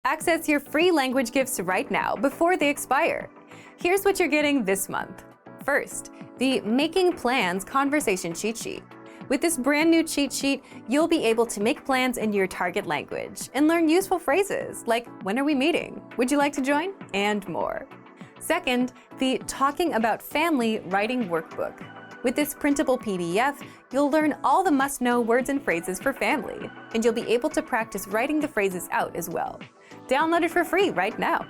Access your free language gifts right now before they expire. Here's what you're getting this month. First, the Making Plans Conversation Cheat Sheet. With this brand new cheat sheet, you'll be able to make plans in your target language and learn useful phrases like, when are we meeting? Would you like to join? And more. Second, the Talking About Family Writing Workbook. With this printable PDF, you'll learn all the must-know words and phrases for family, and you'll be able to practice writing the phrases out as well. Download it for free right now.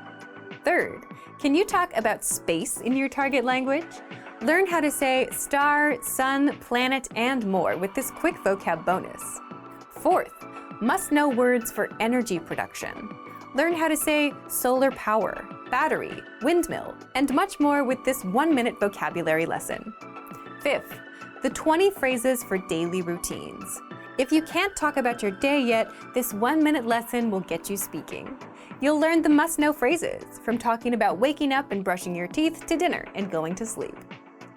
Third, can you talk about space in your target language? Learn how to say star, sun, planet, and more with this quick vocab bonus. Fourth, must-know words for energy production. Learn how to say solar power, battery, windmill, and much more with this 1-minute vocabulary lesson. Fifth, the 20 phrases for daily routines. If you can't talk about your day yet, this 1-minute lesson will get you speaking. You'll learn the must-know phrases, from talking about waking up and brushing your teeth to dinner and going to sleep.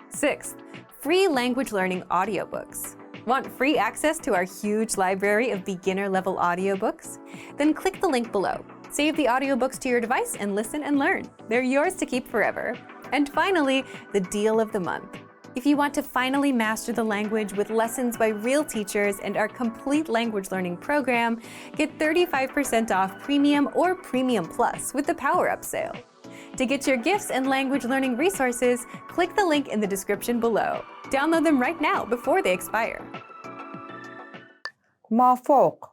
Sixth, free language learning audiobooks. Want free access to our huge library of beginner-level audiobooks? Then click the link below. Save the audiobooks to your device and listen and learn. They're yours to keep forever. And finally, the deal of the month. If you want to finally master the language with lessons by real teachers and our complete language learning program, get 35% off Premium or Premium Plus with the Power Up sale. To get your gifts and language learning resources, click the link in the description below. Download them right now before they expire. مافوق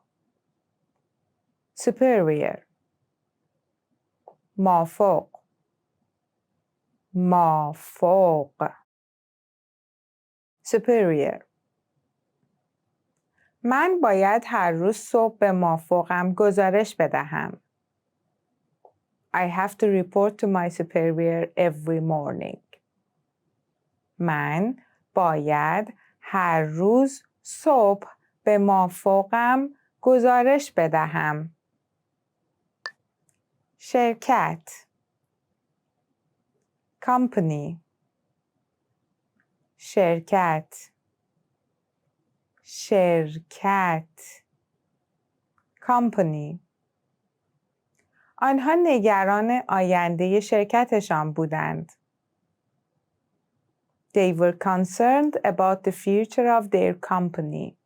superior مافوق مافوق superior من باید هر روز صبح به مافوقم گزارش بدهم. I have to report to my superior every morning. من باید هر روز صبح به مافوقم گزارش بدهم. شرکت company شرکت company آنها نگران آینده شرکتشان بودند. They were concerned about the future of their company.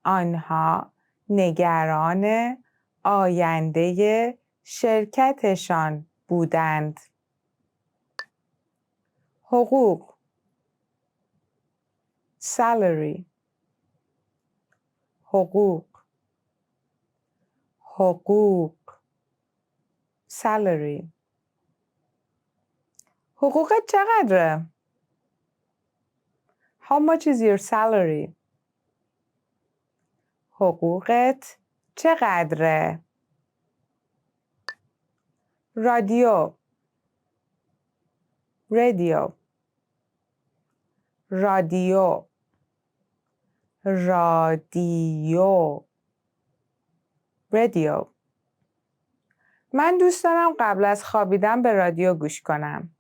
آنها نگران آینده شرکتشان بودند. حقوق salary حقوق salary حقوقت چقدره؟ How much is your salary? حقوقت چقدره؟ رادیو رادیو من دوست دارم قبل از خوابیدن به رادیو گوش کنم.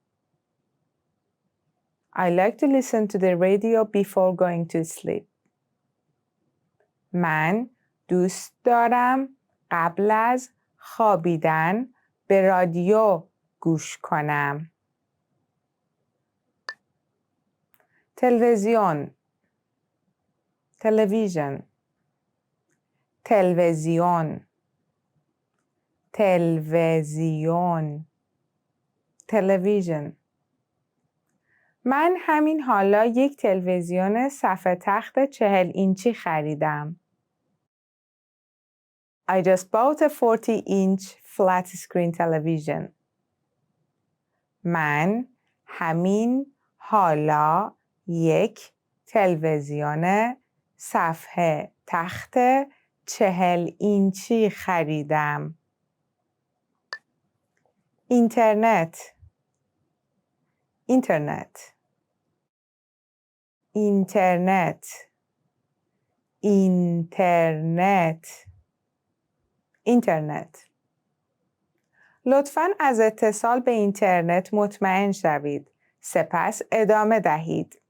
I like to listen to the radio before going to sleep. من دوست دارم قبل از خوابیدن به رادیو گوش کنم. تلویزیون من همین حالا یک تلویزیون صف تخت 40 اینچی خریدم. I just bought a 40-inch flat screen television. من همین حالا یک تلویزیون صفحه تخت 40 اینچی خریدم. اینترنت لطفاً از اتصال به اینترنت مطمئن شوید. سپس ادامه دهید.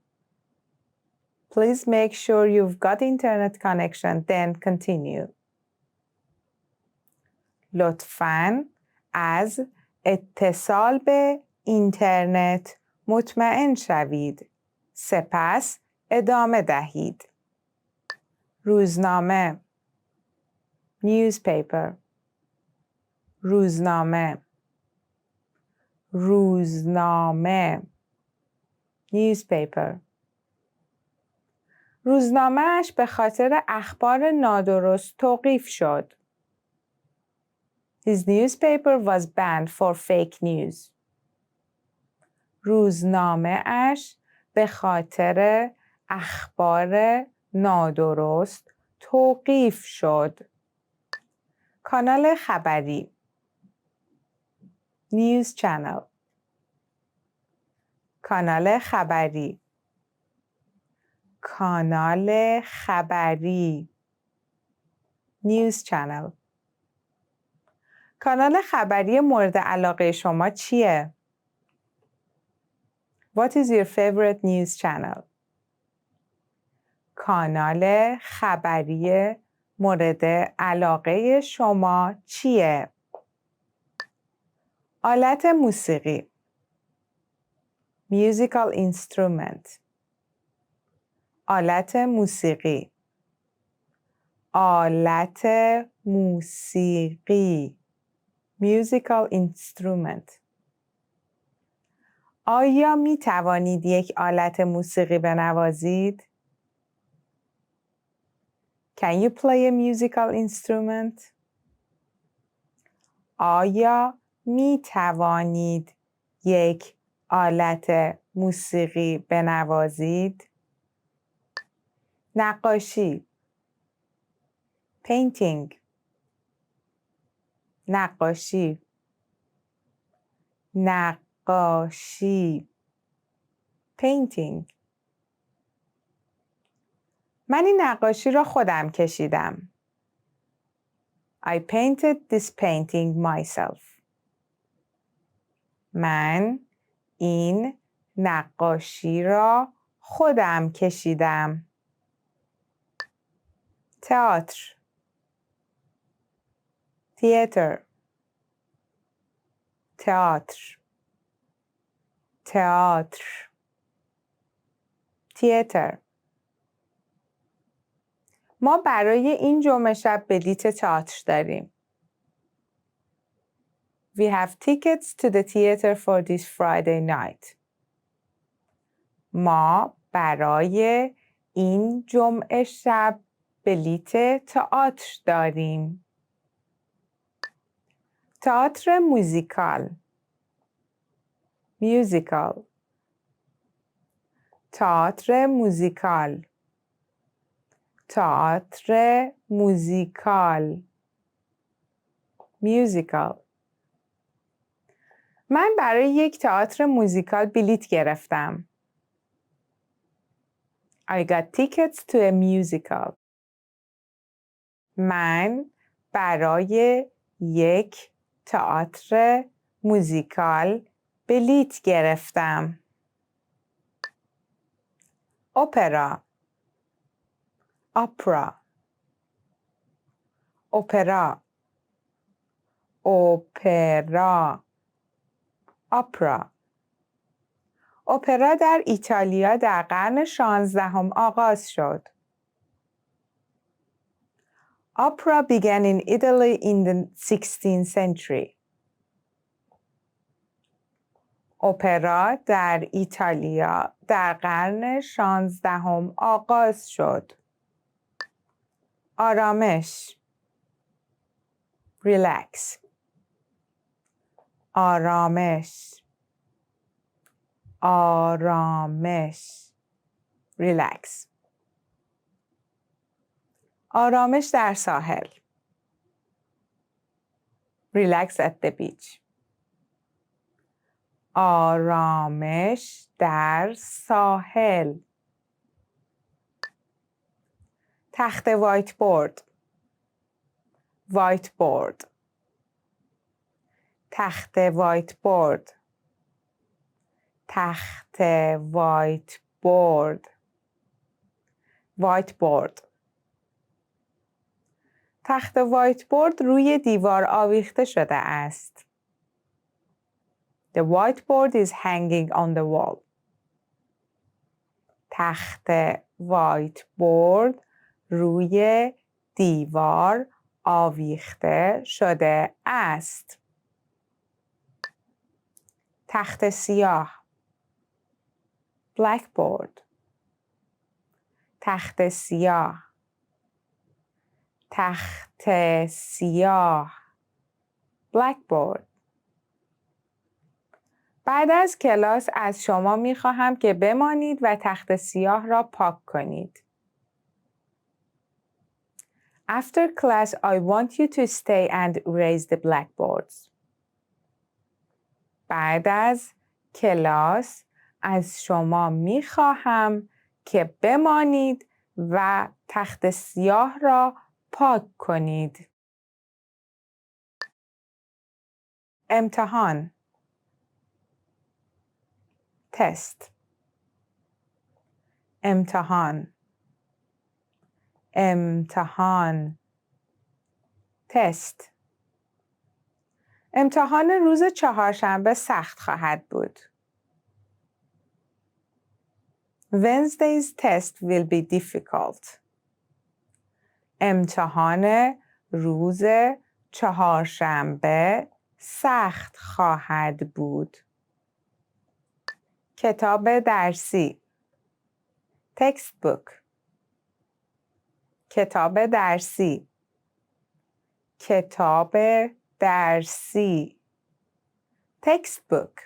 Please make sure you've got internet connection, then continue. لطفاً از اتصال به اینترنت مطمئن شوید. سپس ادامه دهید. روزنامه newspaper روزنامه روزنامه newspaper روزنامه‌اش به خاطر اخبار نادرست توقیف شد. His newspaper was banned for fake news. روزنامه‌اش به خاطر اخبار نادرست توقیف شد. کانال خبری News channel کانال خبری کانال خبری News channel کانال خبری مورد علاقه شما چیه؟ What is your favorite news channel? کانال خبری مورد علاقه شما چیه؟ آلت موسیقی Musical instrument آلت موسیقی آلت موسیقی Musical instrument آیا می توانید یک آلت موسیقی بنوازید؟ Can you play a musical instrument? آیا می توانید یک آلت موسیقی بنوازید؟ نقاشی painting نقاشی نقاشی painting من این نقاشی را خودم کشیدم. I painted this painting myself. من این نقاشی را خودم کشیدم. تئاتر theater تئاتر تئاتر theater ما برای این جمعه شب بلیت تئاتر داریم. We have tickets to the theater for this Friday night. ما برای این جمعه شب بلیت تئاتر داریم. تئاتر موزیکال میوزیکال تئاتر موزیکال تئاتر موزیکال میوزیکال من برای یک تئاتر موزیکال بلیت گرفتم. I got tickets to a musical. من برای یک تئاتر موزیکال بلیت گرفتم. اپرا اپرا اپرا اپرا اپرا اپرا در ایتالیا در قرن 16 آغاز شد. Opera began in Italy in the 16th century. اپرا در ایتالیا در قرن 16 آغاز شد. آرامش relax آرامش آرامش relax آرامش در ساحل relax at the beach آرامش در ساحل تخت وایت بورد وایت بورد تخت وایت بورد تخت وایت بورد وایت بورد تخت وایت بورد روی دیوار آویخته شده است. The whiteboard is hanging on the wall. تخت وایت بورد روی دیوار آویخته شده است. تخت سیاه blackboard. تخت سیاه تخت سیاه blackboard. بعد از کلاس از شما می خواهم که بمانید و تخت سیاه را پاک کنید. After class, I want you to stay and erase the blackboards. بعد از کلاس از شما می خواهم که بمانید و تخت سیاه را پاک کنید. امتحان تست امتحان امتحان تست. امتحان روز چهارشنبه سخت خواهد بود. Wednesday's test will be difficult. امتحان روز چهارشنبه سخت خواهد بود. کتاب درسی textbook. کتاب درسی کتاب درسی textbook.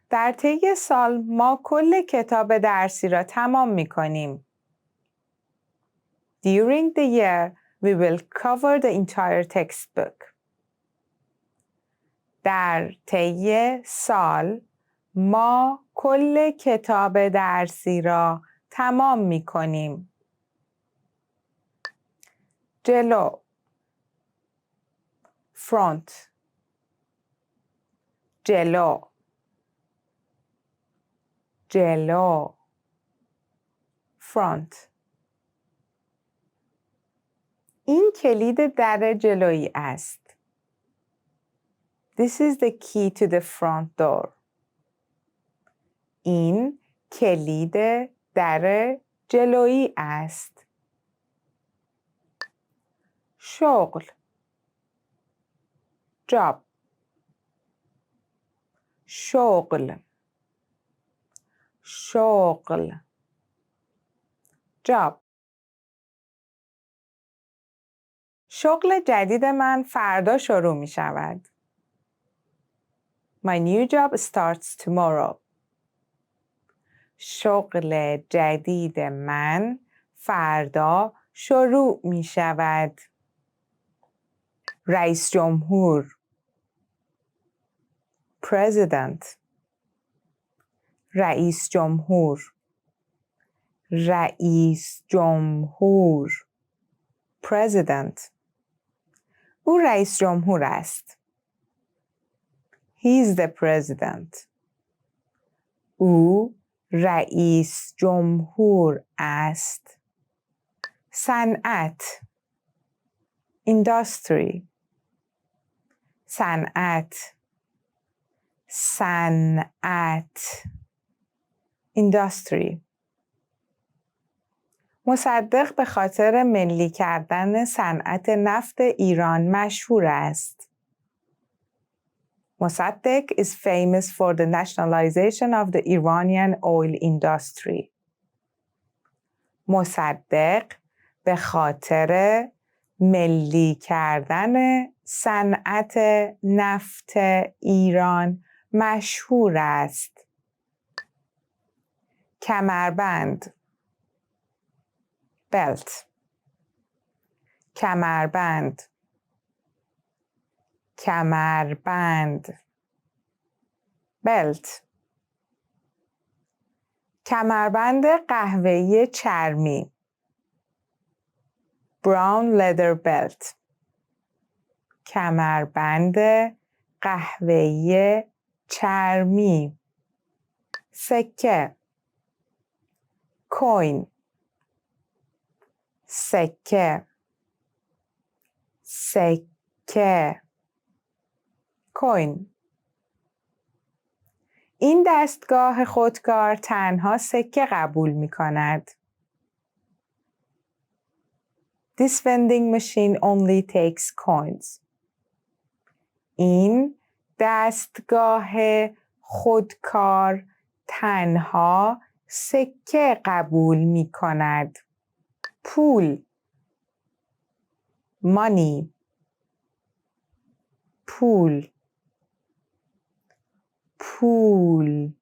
در طی سال ما کل کتاب درسی را تمام می کنیم. During the year, we will cover the entire textbook. در طی سال ما کل کتاب درسی را تمام می کنیم. جلو front جلو جلو front. این کلید در جلویی است. This is the key to the front door. این کلید در جلویی است. شغل job شغل شغل job. شغل جدید من فردا شروع می شود. My new job starts tomorrow. شغل جدید من فردا شروع می شود. رئیس جمهور President رئیس جمهور رئیس جمهور President. او رئیس جمهور است. He is the president. او رئیس جمهور است. صنعت industry صنعت صنعت industry. مصدق به خاطر ملی کردن صنعت نفت ایران مشهور است. مصدق is famous for the nationalization of the Iranian oil industry. مصدق به خاطر ملی کردن صنعت نفت ایران مشهور است. کمربند belt کمربند کمربند belt. کمربند قهوه‌ای چرمی brown leather belt کمربند قهوه‌ای چرمی. سکه coin سکه سکه کوین. این دستگاه خودکار تنها سکه قبول می کند. This vending machine only takes coins. این دستگاه خودکار تنها سکه قبول می کند. پول money پول پول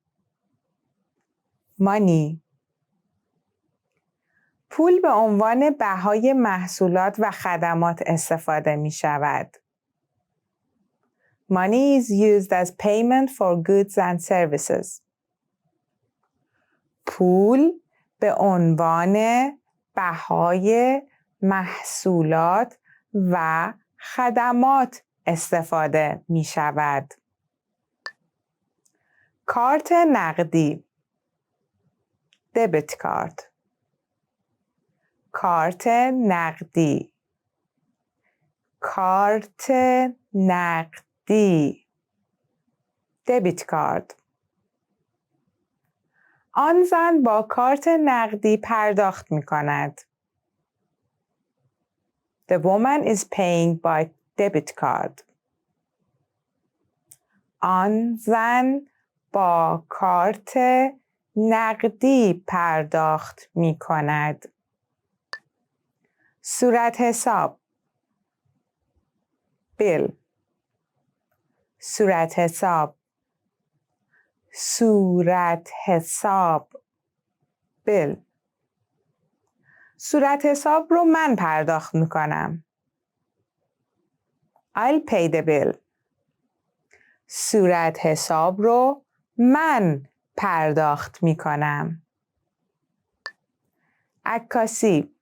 money. پول به عنوان بهای محصولات و خدمات استفاده می شود. Money is used as payment for goods and services. پول به عنوان بهای محصولات و خدمات استفاده می شود. کارت نقدی debit card کارت نقدی کارت نقدی debit card. آن زن با کارت نقدی پرداخت می کند. The woman is paying by debit card. آن زن با کارت نقدی پرداخت می کند. صورت حساب bill صورت حساب صورت حساب bill. صورت حساب رو من پرداخت می کنم. I'll pay the bill. صورت حساب رو من پرداخت می کنم. عکاسی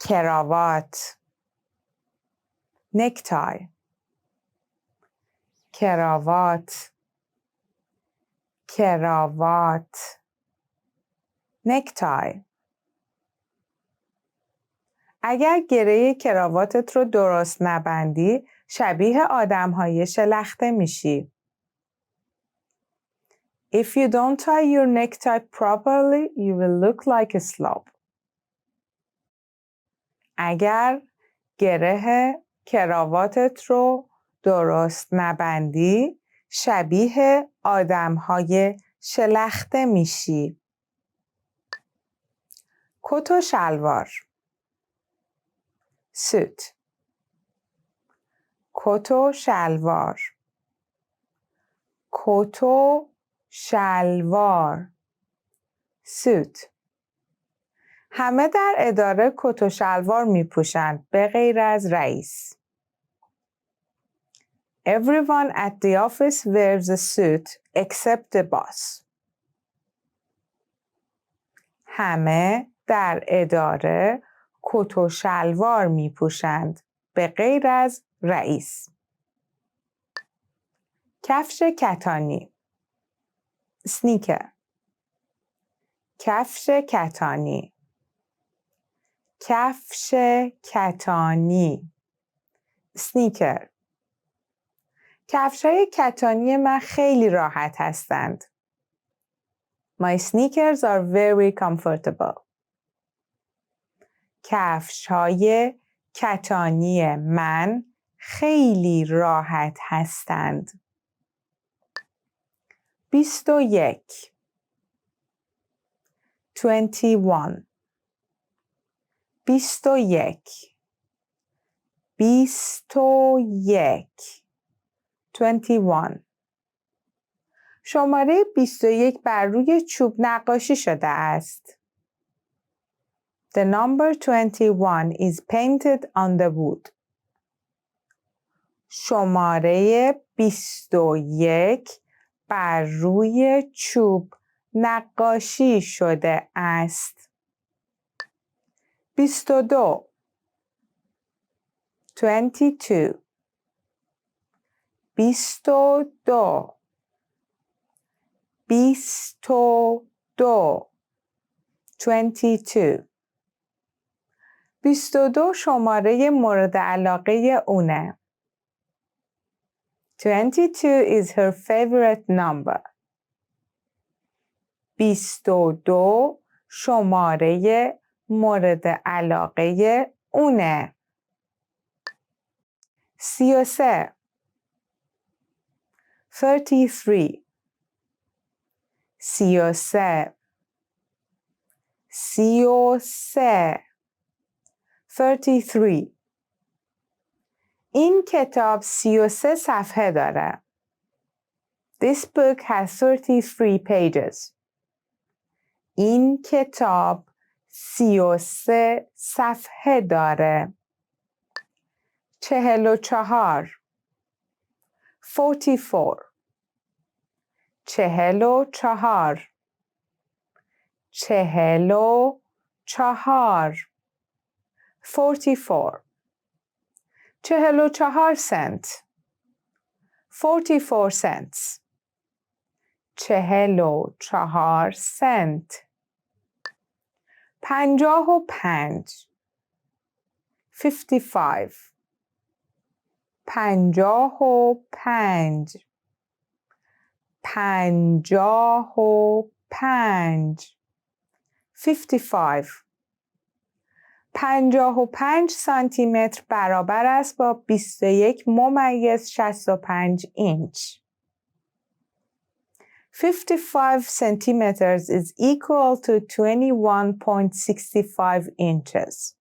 کراوات necktie کراوات کراوات necktie اگر گره کراواتت رو درست نبندی شبیه آدم‌های شلخته میشی. If you don't tie your necktie properly, you will look like a slob. اگر گره کراواتت رو درست نبندی شبیه آدم‌های شلخته میشی. کت و شلوار suit کت و شلوار کت و شلوار suit همه در اداره کت و شلوار می پوشند به غیر از رئیس. Everyone at the office wears a suit except the boss. همه در اداره کت و شلوار می پوشند به غیر از رئیس. کفش کتانی sneaker کفش کتانی کفش کتانی sneaker کفش‌های کتانی من خیلی راحت هستند. My sneakers are very comfortable. کفش‌های کتانی من خیلی راحت هستند. 21 21 21 21 21 شماره 21 بر روی چوب نقاشی شده است. The number 21 is painted on the wood. شماره 21 بر روی چوب نقاشی شده است. 22 22 22 22 22 22 شماره مورد علاقه اونه. 22 is her favorite number. 22 شماره مورد علاقه اونه. 33 33 33 33 33 این کتاب 33 صفحه داره. This book has 33 pages. این کتاب 33 صفحه داره. 44 44 44 44 44 44 سنت 44 cents 44 سنت 55 55 55 55 55 55 سانتی متر برابر است با 21.65 اینچ. 55 centimeters is equal to 21.65 inches.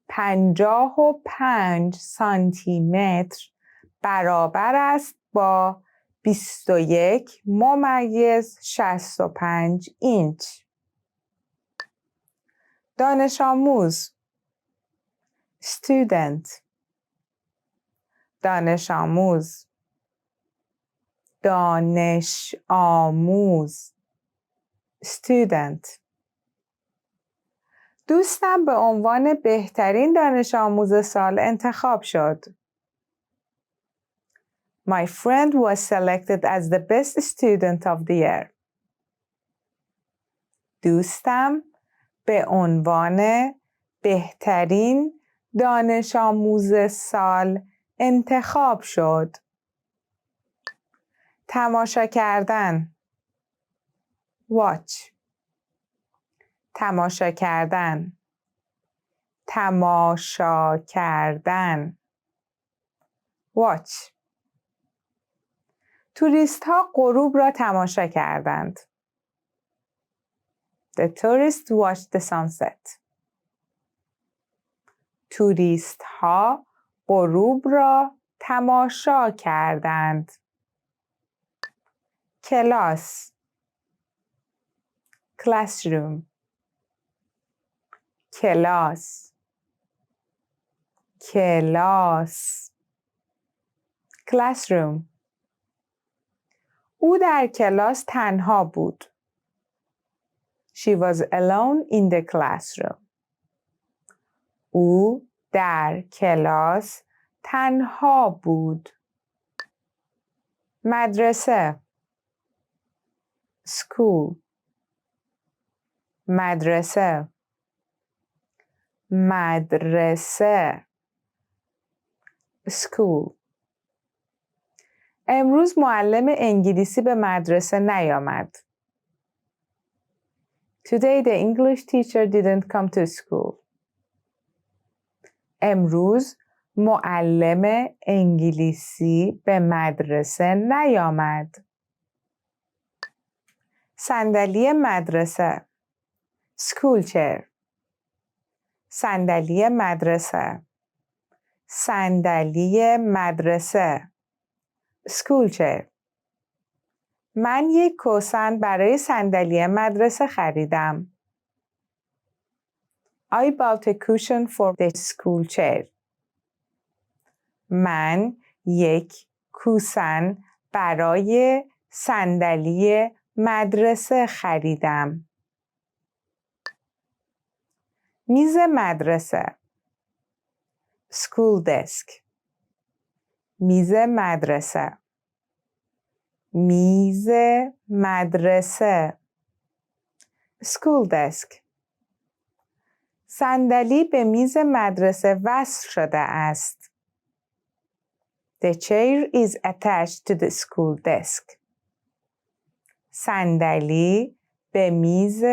55 سانتی متر برابر است با 21.65 اینچ. دانش آموز student دانش آموز دانش آموز student دوستم به عنوان بهترین دانش آموز سال انتخاب شد. My friend was selected as the best student of the year. دوستم به عنوان بهترین دانش آموز سال انتخاب شد. تماشا کردن. Watch. تماشا کردن. تماشا کردن. Watch. توریست ها غروب را تماشا کردند. The tourists watched the sunset. توریست ها غروب را تماشا کردند. کلاس. classroom. کلاس. کلاس. classroom. او در کلاس تنها بود. She was alone in the classroom. او در کلاس تنها بود. مدرسه. school. مدرسه. مدرسه. school. امروز معلم انگلیسی به مدرسه نیامد. Today the English teacher didn't come to school. امروز معلم انگلیسی به مدرسه نیامد. صندلی مدرسه. school chair. صندلی مدرسه. صندلی مدرسه. school chair. من یک کوسن برای صندلی مدرسه خریدم. I bought a cushion for the school chair. من یک کوسن برای صندلی مدرسه خریدم. میز مدرسه. school desk. میز مدرسه. میز مدرسه. school desk. صندلی به میز مدرسه وصل شده است. The chair is attached to the school desk. صندلی به میز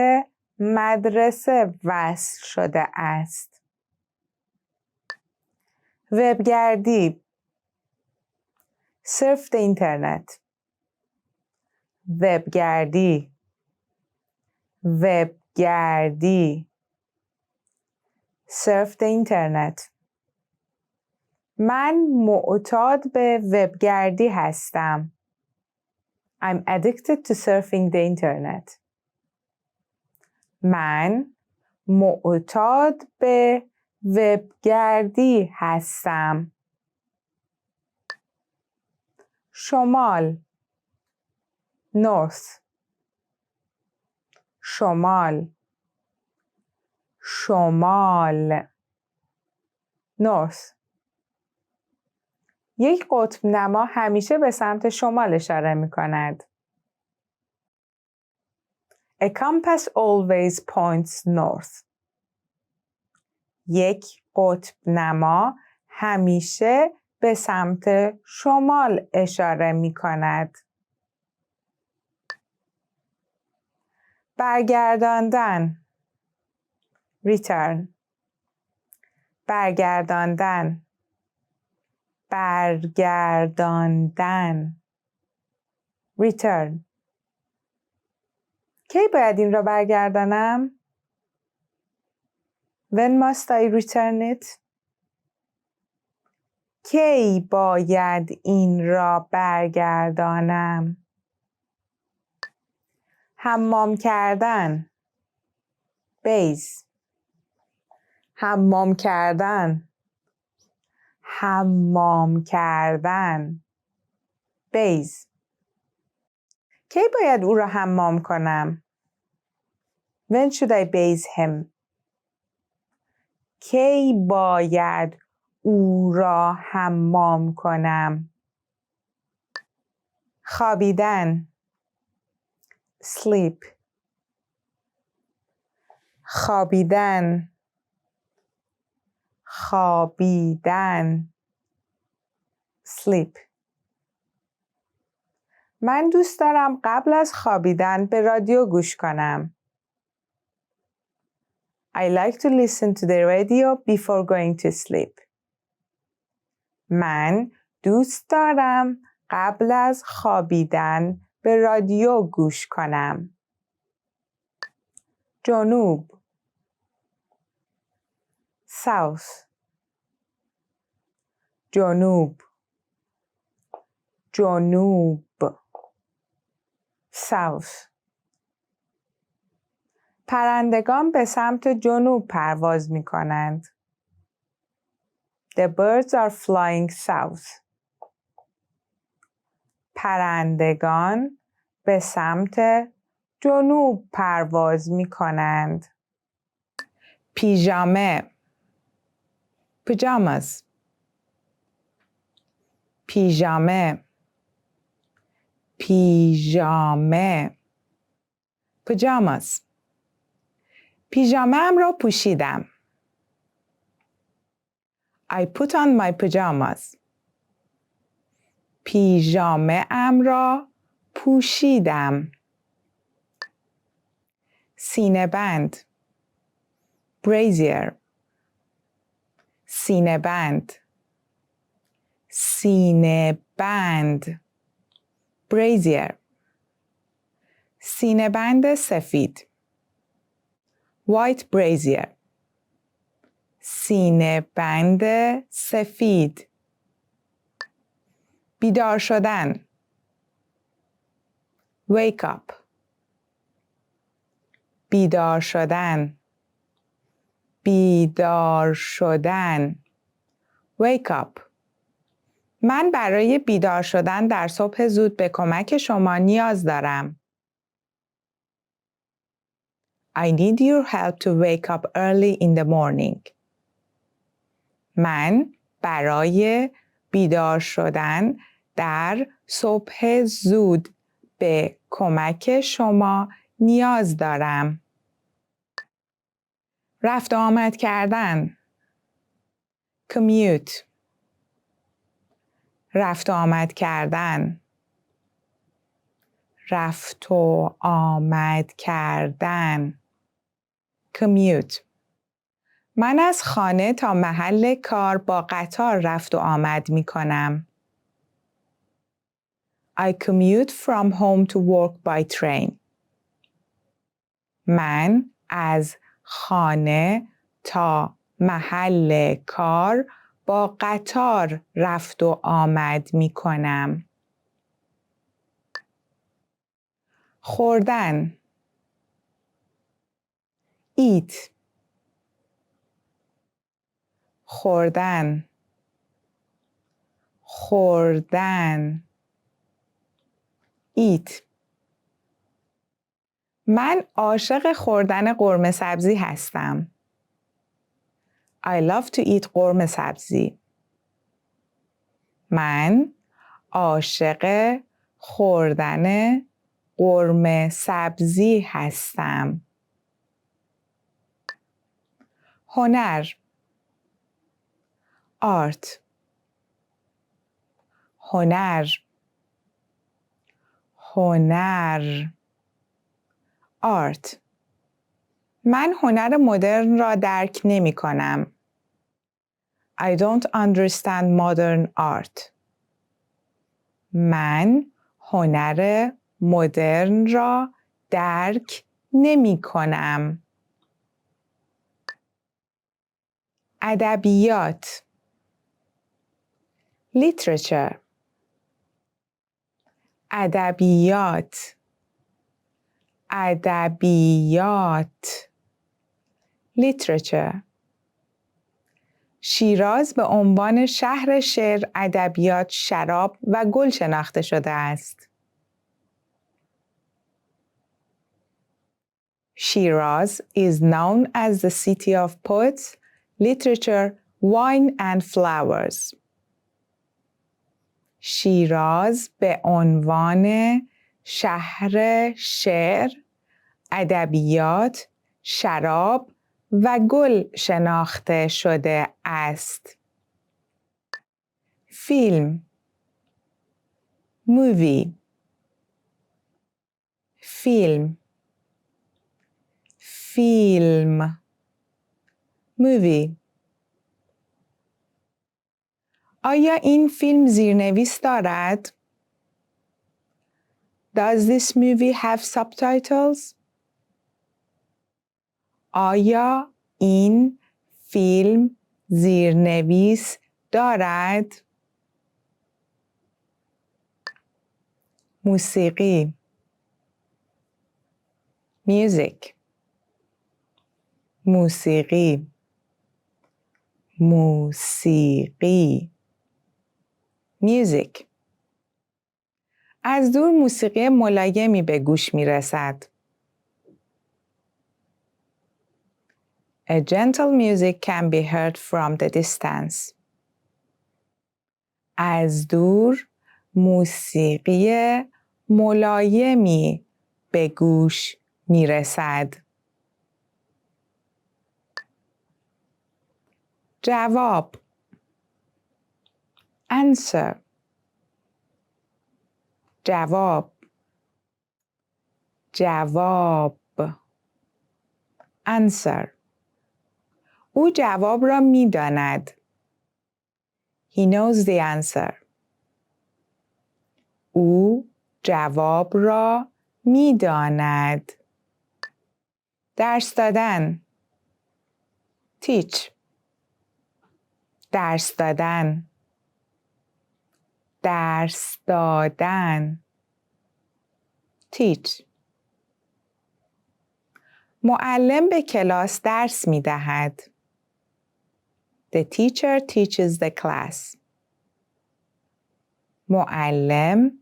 مدرسه وصل شده است. وبگردی. surf the internet. وبگردی. وبگردی. surf the internet. من معتاد به وبگردی هستم. I'm addicted to surfing the internet. من معتاد به وبگردی هستم. شمال. north. شمال. شمال. north. یک قطب نما همیشه به سمت شمال اشاره می کند. A compass always points north. یک قطب نما همیشه به سمت شمال اشاره می کند. برگرداندن. return. برگرداندن. برگرداندن. return. کی باید این را برگردانم؟ When must I return it? کی باید این را برگردانم؟ حمام کردن. bathe. حمام کردن. حمام کردن. bathe. کی باید او را حمام کنم؟ When should I bathe him? کی باید او را حمام کنم؟ خوابیدن. sleep. خوابیدن. خوابیدن. sleep. من دوست دارم قبل از خوابیدن به رادیو گوش کنم. I like to listen to the radio before going to sleep. من دوست دارم قبل از خوابیدن به رادیو گوش کنم. جنوب. South. جنوب. جنوب. South. پرندگان به سمت جنوب پرواز می کنند. The birds are flying south. پرندگان به سمت جنوب پرواز می کنند. پیژامه. pajamas. پیژامه. پیژامه. pajamas. پیژامه ام را پوشیدم. I put on my pajamas. پیژامه ام را پوشیدم. سینه بند. brazier. سینه بند. سینه بند. brazier. سینه بند سفید. white brazier. سینه بند سفید. بیدار شدن. wake up. بیدار شدن. بیدار شدن. wake up. من برای بیدار شدن در صبح زود به کمک شما نیاز دارم. I need your help to wake up early in the morning. من برای بیدار شدن در صبح زود به کمک شما نیاز دارم. رفت و آمد کردن. commute. رفت و آمد کردن. رفت و آمد کردن. commute. من از خانه تا محل کار با قطار رفت و آمد می کنم. I commute from home to work by train. من از خانه تا محل کار با قطار رفت و آمد می کنم. خوردن. eat. خوردن. خوردن. eat. من عاشق خوردن قرمه سبزی هستم. I love to eat قرمه سبزی. من عاشق خوردن قرمه سبزی هستم. هنر. art. هنر. هنر. art. من هنر مدرن را درک نمی کنم. I don't understand modern art. من هنر مدرن را درک نمی کنم. ادبیات. literature. ادبیات. ادبیات. literature. شیراز به عنوان شهر شعر، ادبیات، شراب و گل شناخته شده است. Shiraz is known as the city of poets, literature, wine and flowers. شیراز به عنوان شهر شعر، ادبیات، شراب و گل شناخته شده است. فیلم movie فیلم movie. آیا این فیلم زیرنویس دارد؟ Does this movie have subtitles? آیا این فیلم زیرنویس دارد؟ موسیقی music موسیقی music. از دور موسیقی ملایمی به گوش می رسد. A gentle music can be heard from the distance. از دور موسیقی ملایمی به گوش می رسد. جواب answer جواب answer. او جواب را می داند. He knows the answer. او جواب را می داند. درس دادن teach درس دادن teach. معلم به کلاس درس می دهد. The teacher teaches the class. معلم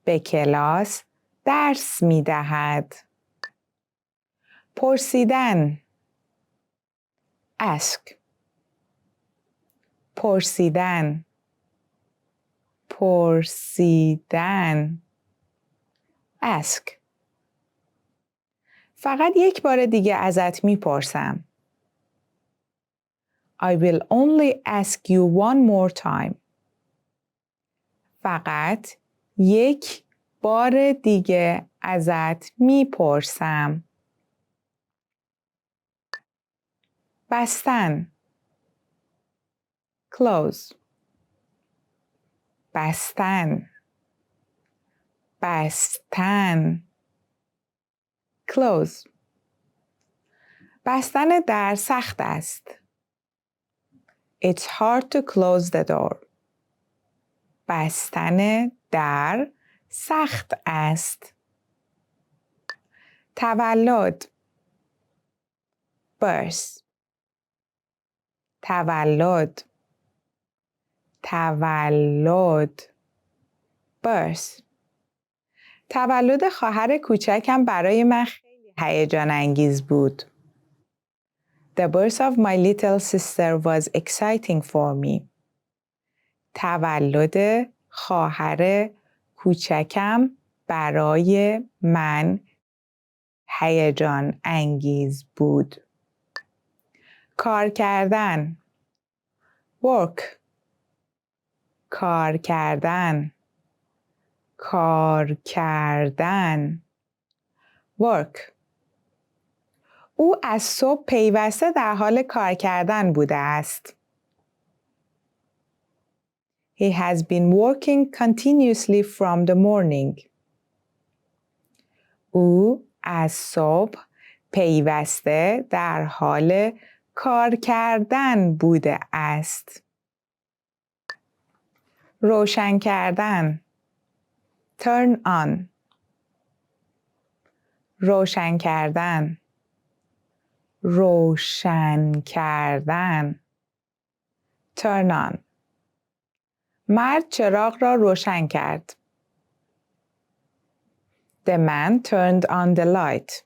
به کلاس درس می دهد. پرسیدن ask پرسیدن ask. فقط یک بار دیگه ازت میپرسم. I will only ask you one more time. فقط یک بار دیگه ازت میپرسم. بستن close بستن close. بستن در سخت است. It's hard to close the door. بستن در سخت است. تولد birth تولد birth. تولد خواهر کوچکم برای من خیلی هیجان انگیز بود. The birth of my little sister was exciting for me. تولد خواهر کوچکم برای من هیجان انگیز بود. کار کردن work کار کردن work. او از صبح پیوسته در حال کار کردن بوده است. He has been working continuously from the morning. او از صبح پیوسته در حال کار کردن بوده است. روشن کردن turn on روشن کردن turn on. مرد چراغ را روشن کرد. The man turned on the light.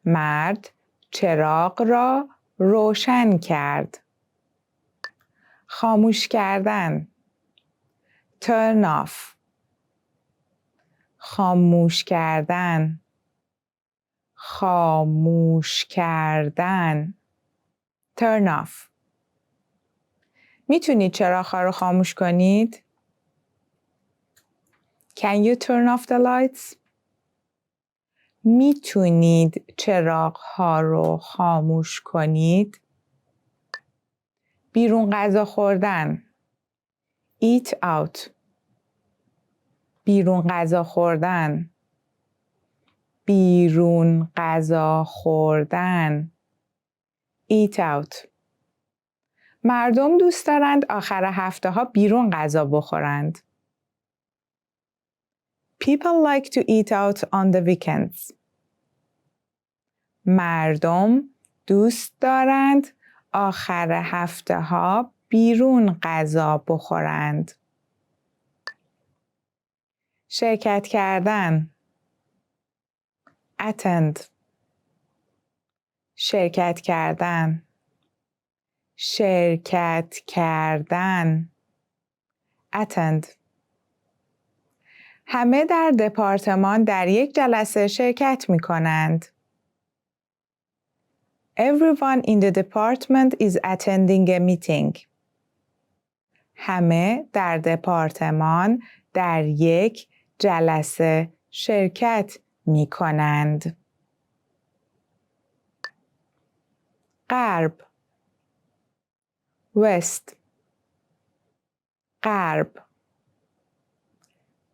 مرد چراغ را روشن کرد. خاموش کردن. turn off. خاموش کردن. خاموش کردن. turn off. میتونید چراغ‌ها رو خاموش کنید؟ Can you turn off the lights? میتونید چراغ‌ها رو خاموش کنید؟ بیرون غذا خوردن. Eat out. بیرون غذا خوردن. بیرون غذا خوردن. Eat out. مردم دوست دارند آخر هفته ها بیرون غذا بخورند. People like to eat out on the weekends. مردم دوست دارند آخر هفته ها بیرون غذا بخورند. شرکت کردن. attend. شرکت کردن. شرکت کردن. attend. همه در دپارتمان در یک جلسه شرکت می کنند. Everyone in the department is attending a meeting. همه در دپارتمان در یک جلسه شرکت می کنند. غرب. west. غرب.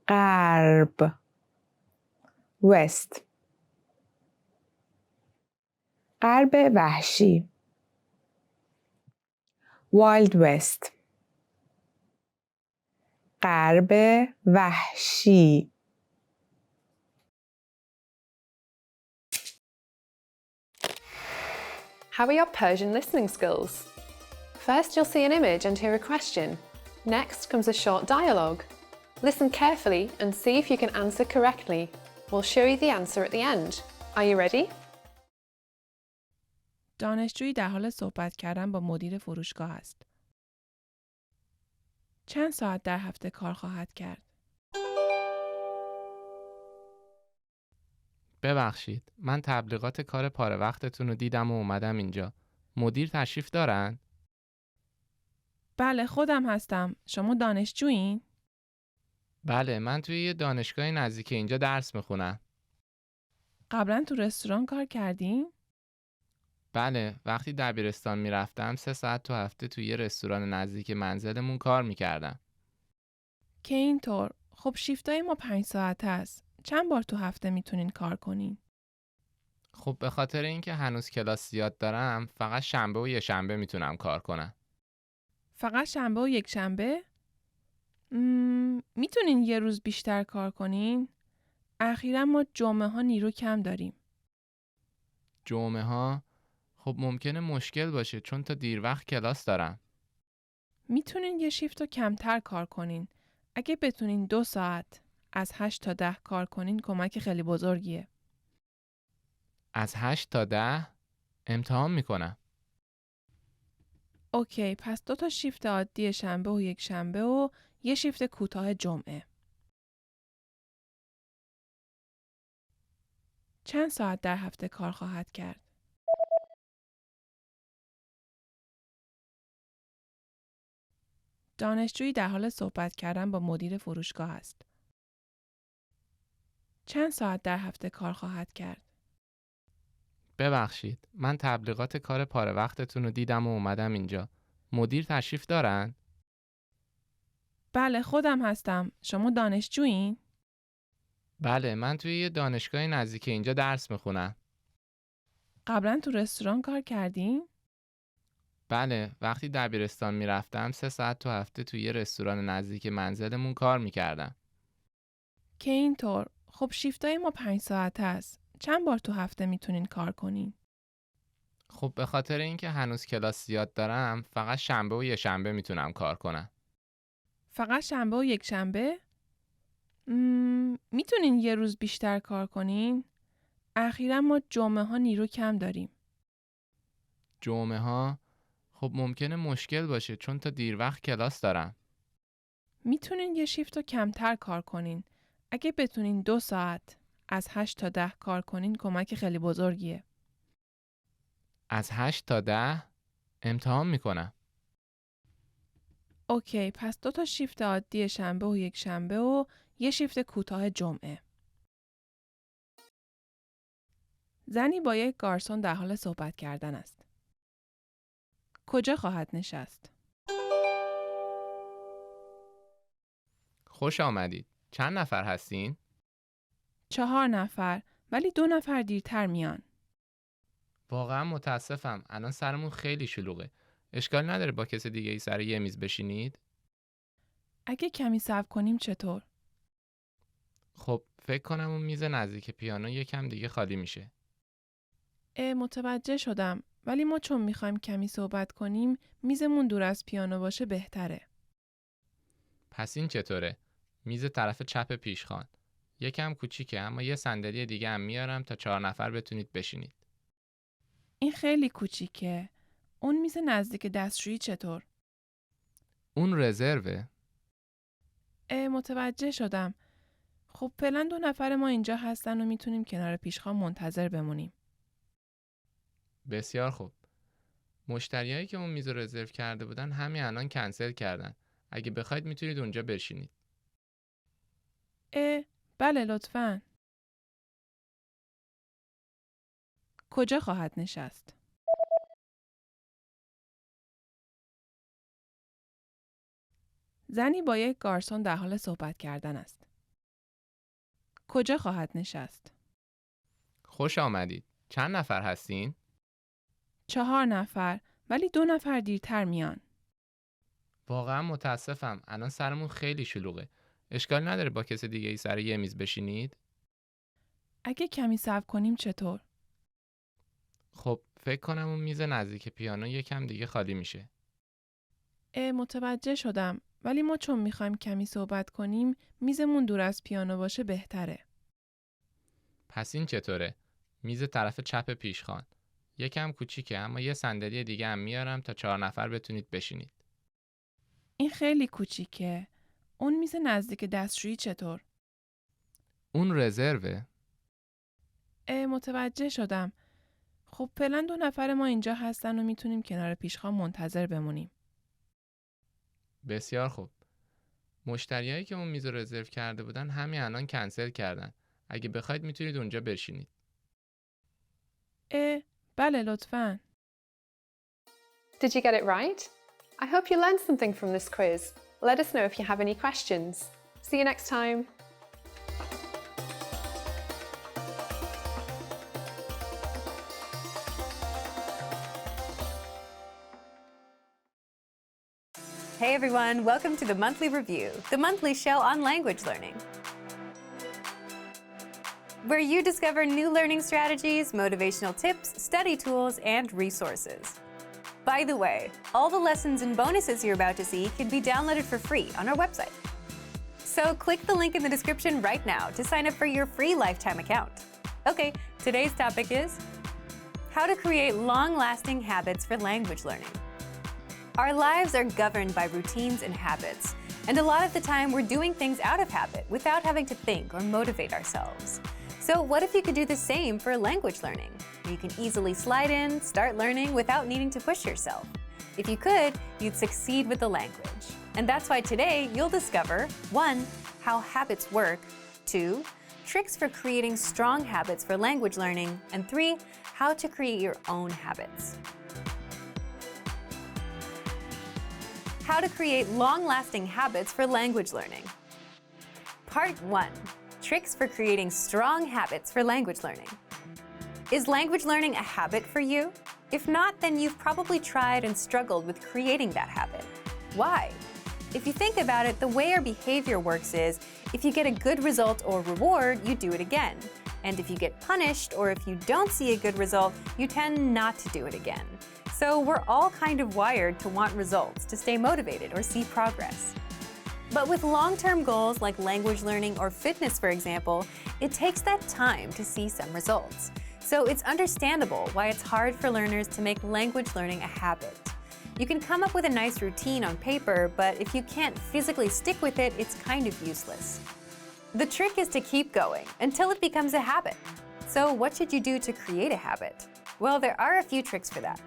غرب. west. غرب وحشی. wild west. غرب وحشی. How are your Persian listening skills? First, you'll see an image and hear a question. Next comes a short dialogue. Listen carefully and see if you can answer correctly. We'll show you the answer at the end. Are you ready? دانشجویی در حال صحبت کردن با مدیر فروشگاه است. چند ساعت در هفته کار خواهد کرد؟ ببخشید، من تبلیغات کار پاره وقتتون رو دیدم و اومدم اینجا. مدیر تشریف دارن؟ بله خودم هستم. شما دانشجویین؟ بله، من توی یه دانشگاه نزدیک اینجا درس میخونم. قبلا تو رستوران کار کردین؟ بله، وقتی دبیرستان میرفتم 3 ساعت تو هفته توی یه رستوران نزدیک منزلمون کار میکردم. که اینطور. خب شیفتای ما 5 ساعت هست. چند بار تو هفته میتونین کار کنین؟ خب به خاطر اینکه هنوز کلاس زیاد دارم فقط شنبه و یه شنبه میتونم کار کنم. فقط شنبه و یک شنبه؟ میتونین یه روز بیشتر کار کنین؟ اخیراً ما جمعه ها نیرو کم داریم. جمعه ها؟ خب ممکنه مشکل باشه چون تا دیر وقت کلاس دارم. میتونین یه شیفت رو کمتر کار کنین. اگه بتونین 2 ساعت از 8 تا 10 کار کنین کمک خیلی بزرگیه. از 8 تا 10 امتحان میکنم. اوکی، پس 2 تا شیفت عادی شنبه و یک شنبه و یه شیفت کوتاه جمعه. چند ساعت در هفته کار خواهد کرد؟ دانشجویی در حال صحبت کردن با مدیر فروشگاه است. چند ساعت در هفته کار خواهد کرد؟ ببخشید، من تبلیغات کار پاره وقتتون رو دیدم و اومدم اینجا. مدیر تشریف دارن؟ بله خودم هستم. شما دانشجویین؟ بله، من توی یه دانشگاه نزدیک اینجا درس میخونم. قبلا تو رستوران کار کردین؟ بله، وقتی دبیرستان میرفتم 3 ساعت تو هفته توی یه رستوران نزدیک منزلمون کار میکردم. که اینطور. خب شیفتای ما 5 ساعت هست. چند بار تو هفته میتونین کار کنین؟ خب به خاطر اینکه هنوز کلاس زیاد دارم فقط شنبه و یه شنبه میتونم کار کنم. فقط شنبه و یک شنبه؟ میتونین یه روز بیشتر کار کنین؟ اخیراً ما جمعه ها نیرو کم داریم. جمعه ها؟ خب ممکنه مشکل باشه چون تا دیر وقت کلاس دارم. میتونین یه شیفت رو کمتر کار کنین. اگه بتونین 2 ساعت از 8 تا 10 کار کنین کمک خیلی بزرگیه. از 8 تا 10 امتحان میکنم. اوکی، پس 2 تا شیفت عادی شنبه و یک شنبه و یه شیفت کوتاه جمعه. زنی با یک گارسون در حال صحبت کردن است. کجا خواهد نشست؟ خوش آمدید. چند نفر هستین؟ 4 نفر، ولی 2 نفر دیرتر میان. واقعا متاسفم. الان سرمون خیلی شلوغه. اشکال نداره با کس دیگه ای سر یه میز بشینید؟ اگه کمی صبر کنیم چطور؟ خب فکر کنم اون میز نزدیک پیانو یکم دیگه خالی میشه. متوجه شدم، ولی ما چون میخوایم کمی صحبت کنیم میزمون دور از پیانو باشه بهتره. پس این چطوره؟ میز طرف چپ پیشخوان. یکم کوچیکه اما یه صندلی دیگه هم میارم تا 4 نفر بتونید بشینید. این خیلی کوچیکه. اون میز نزدیک دستشویی چطور؟ اون رزروه؟ متوجه شدم. خب فعلا 2 نفر ما اینجا هستن و میتونیم کنار پیشخوان منتظر بمونیم. بسیار خوب. مشتریایی که اون میز رو رزرو کرده بودن همین الان کنسل کردن. اگه بخواید میتونید اونجا بشینید. بله لطفاً. کجا خواهد نشست؟ زنی با یک گارسون در حال صحبت کردن است. کجا خواهد نشست؟ خوش آمدید. چند نفر هستین؟ 4 نفر، ولی 2 نفر دیرتر میان. واقعا متاسفم. الان سرمون خیلی شلوغه. اشکال نداره با کس دیگه ای سر یه میز بشینید؟ اگه کمی صبر کنیم چطور؟ خب فکر کنم اون میز نزدیک پیانو یکم دیگه خالی میشه. متوجه شدم، ولی ما چون میخوایم کمی صحبت کنیم میزمون دور از پیانو باشه بهتره. پس این چطوره؟ میز طرف چپ پیشخوان. یکم کوچیکه اما یه صندلی دیگه هم میارم تا 4 نفر بتونید بشینید. این خیلی کوچیکه. اون میز نزدیک دستشویی چطور؟ اون رزروه؟ متوجه شدم. خب فعلا 2 نفر ما اینجا هستن و میتونیم کنار پیشخوان منتظر بمونیم. بسیار خوب. مشتریایی که اون میز رو رزرو کرده بودن همین الان کنسل کردن. اگه بخواید میتونید اونجا بشینید. بله لطفاً. Did you get it right? I hope you learned something from this quiz. Let us know if you have any questions. See you next time. Hey everyone, welcome to the Monthly Review, the monthly show on language learning, where you discover new learning strategies, motivational tips, study tools, and resources. By the way, all the lessons and bonuses you're about to see can be downloaded for free on our website. So click the link in the description right now to sign up for your free lifetime account. Okay, today's topic is how to create long-lasting habits for language learning. Our lives are governed by routines and habits, and a lot of the time we're doing things out of habit without having to think or motivate ourselves. So what if you could do the same for language learning? You can easily slide in, start learning without needing to push yourself. If you could, you'd succeed with the language. And that's why today you'll discover 1. How habits work, 2. Tricks for creating strong habits for language learning, and 3. How to create your own habits. How to create long-lasting habits for language learning. Part 1. Tricks for creating strong habits for language learning. Is language learning a habit for you? If not, then you've probably tried and struggled with creating that habit. Why? If you think about it, the way our behavior works is, if you get a good result or reward, you do it again. And if you get punished or if you don't see a good result, you tend not to do it again. So we're all kind of wired to want results, to stay motivated or see progress. But with long-term goals like language learning or fitness, for example, it takes that time to see some results. So it's understandable why it's hard for learners to make language learning a habit. You can come up with a nice routine on paper, but if you can't physically stick with it, it's kind of useless. The trick is to keep going until it becomes a habit. So what should you do to create a habit? Well, there are a few tricks for that.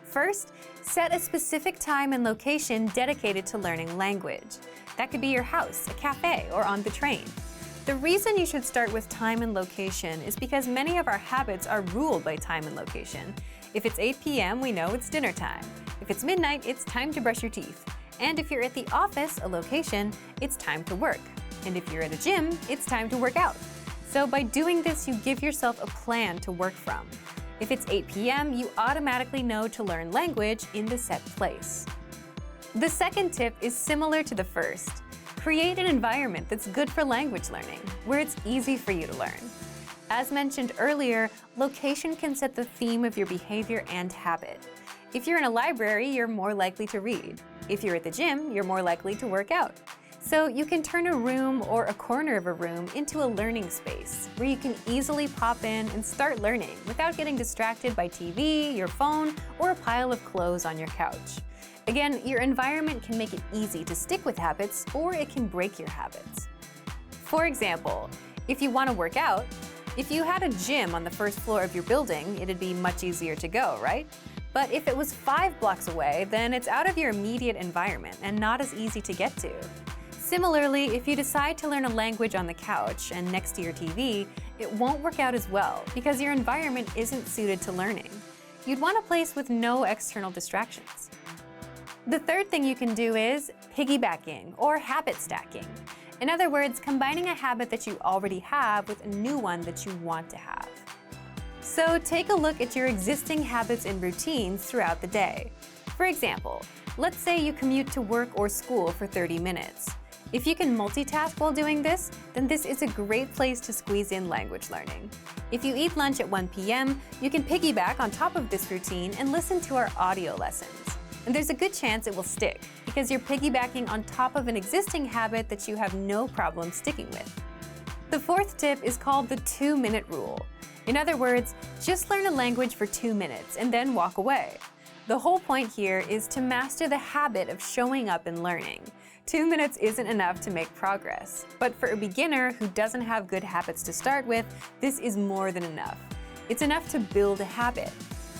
First, set a specific time and location dedicated to learning language. That could be your house, a cafe, or on the train. The reason you should start with time and location is because many of our habits are ruled by time and location. If it's 8 p.m., we know it's dinner time. If it's midnight, it's time to brush your teeth. And if you're at the office, a location, it's time to work. And if you're at a gym, it's time to work out. So by doing this, you give yourself a plan to work from. If it's 8 p.m., you automatically know to learn language in the set place. The second tip is similar to the first. Create an environment that's good for language learning, where it's easy for you to learn. As mentioned earlier, location can set the theme of your behavior and habit. If you're in a library, you're more likely to read. If you're at the gym, you're more likely to work out. So you can turn a room or a corner of a room into a learning space where you can easily pop in and start learning without getting distracted by TV, your phone, or a pile of clothes on your couch. Again, your environment can make it easy to stick with habits, or it can break your habits. For example, if you want to work out, if you had a gym on the first floor of your building, it'd be much easier to go, right? But if it was 5 blocks away, then it's out of your immediate environment and not as easy to get to. Similarly, if you decide to learn a language on the couch and next to your TV, it won't work out as well because your environment isn't suited to learning. You'd want a place with no external distractions. The third thing you can do is piggybacking or habit stacking. In other words, combining a habit that you already have with a new one that you want to have. So take a look at your existing habits and routines throughout the day. For example, let's say you commute to work or school for 30 minutes. If you can multitask while doing this, then this is a great place to squeeze in language learning. If you eat lunch at 1 p.m., you can piggyback on top of this routine and listen to our audio lessons. And there's a good chance it will stick because you're piggybacking on top of an existing habit that you have no problem sticking with. The fourth tip is called the 2-minute rule. In other words, just learn a language for 2 minutes and then walk away. The whole point here is to master the habit of showing up and learning. 2 minutes isn't enough to make progress, but for a beginner who doesn't have good habits to start with, this is more than enough. It's enough to build a habit.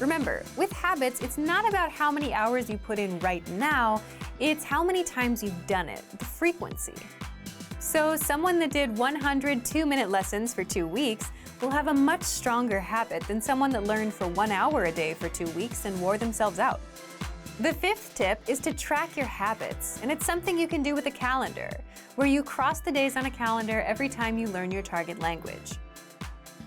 Remember, with habits, it's not about how many hours you put in right now, it's how many times you've done it, the frequency. So someone that did 100 2-minute lessons for 2 weeks will have a much stronger habit than someone that learned for 1 hour a day for 2 weeks and wore themselves out. The fifth tip is to track your habits, and it's something you can do with a calendar, where you cross the days on a calendar every time you learn your target language.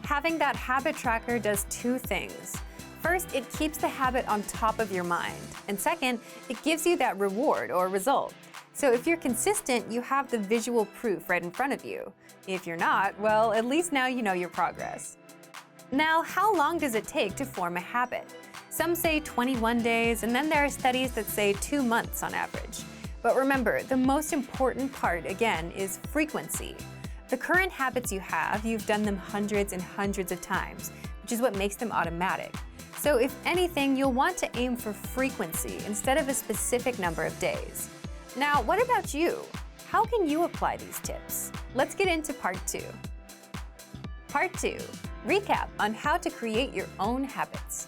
Having that habit tracker does 2 things. First, it keeps the habit on top of your mind, and second, it gives you that reward or result. So if you're consistent, you have the visual proof right in front of you. If you're not, well, at least now you know your progress. Now, how long does it take to form a habit? Some say 21 days, and then there are studies that say 2 months on average. But remember, the most important part, again, is frequency. The current habits you have, you've done them hundreds and hundreds of times, which is what makes them automatic. So if anything, you'll want to aim for frequency instead of a specific number of days. Now, what about you? How can you apply these tips? Let's get into part 2. Part 2, recap on how to create your own habits.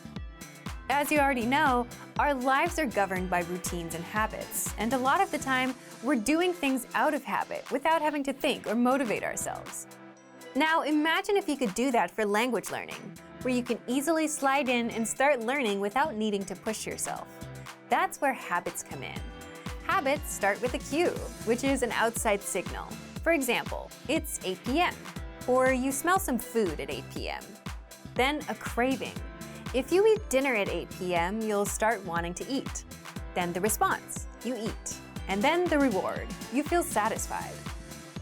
As you already know, our lives are governed by routines and habits, and a lot of the time, we're doing things out of habit without having to think or motivate ourselves. Now, imagine if you could do that for language learning, where you can easily slide in and start learning without needing to push yourself. That's where habits come in. Habits start with a cue, which is an outside signal. For example, it's 8 p.m., or you smell some food at 8 p.m. Then a craving. If you eat dinner at 8 p.m., you'll start wanting to eat. Then the response, you eat. And then the reward, you feel satisfied.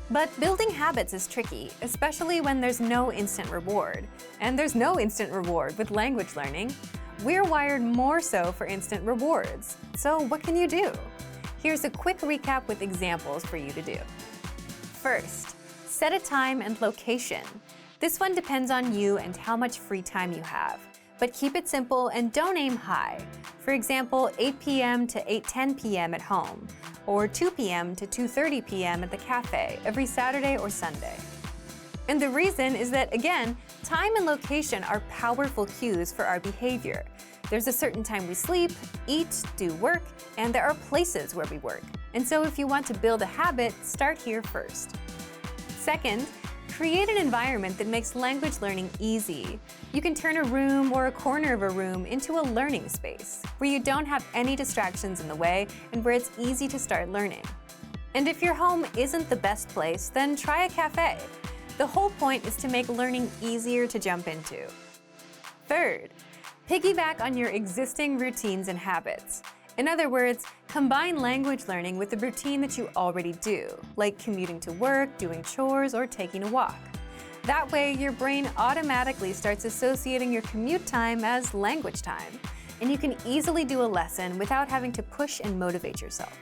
But building habits is tricky, especially when there's no instant reward. And there's no instant reward with language learning. We're wired more so for instant rewards. So what can you do? Here's a quick recap with examples for you to do. First, set a time and location. This one depends on you and how much free time you have. But keep it simple and don't aim high. For example, 8 p.m. to 8:10 p.m. at home, or 2 p.m. to 2:30 p.m. at the cafe every Saturday or Sunday. And the reason is that, again, time and location are powerful cues for our behavior. There's a certain time we sleep, eat, do work, and there are places where we work. And so if you want to build a habit, start here first. Second, create an environment that makes language learning easy. You can turn a room or a corner of a room into a learning space where you don't have any distractions in the way and where it's easy to start learning. And if your home isn't the best place, then try a cafe. The whole point is to make learning easier to jump into. Third, piggyback on your existing routines and habits. In other words, combine language learning with the routine that you already do, like commuting to work, doing chores, or taking a walk. That way, your brain automatically starts associating your commute time as language time, and you can easily do a lesson without having to push and motivate yourself.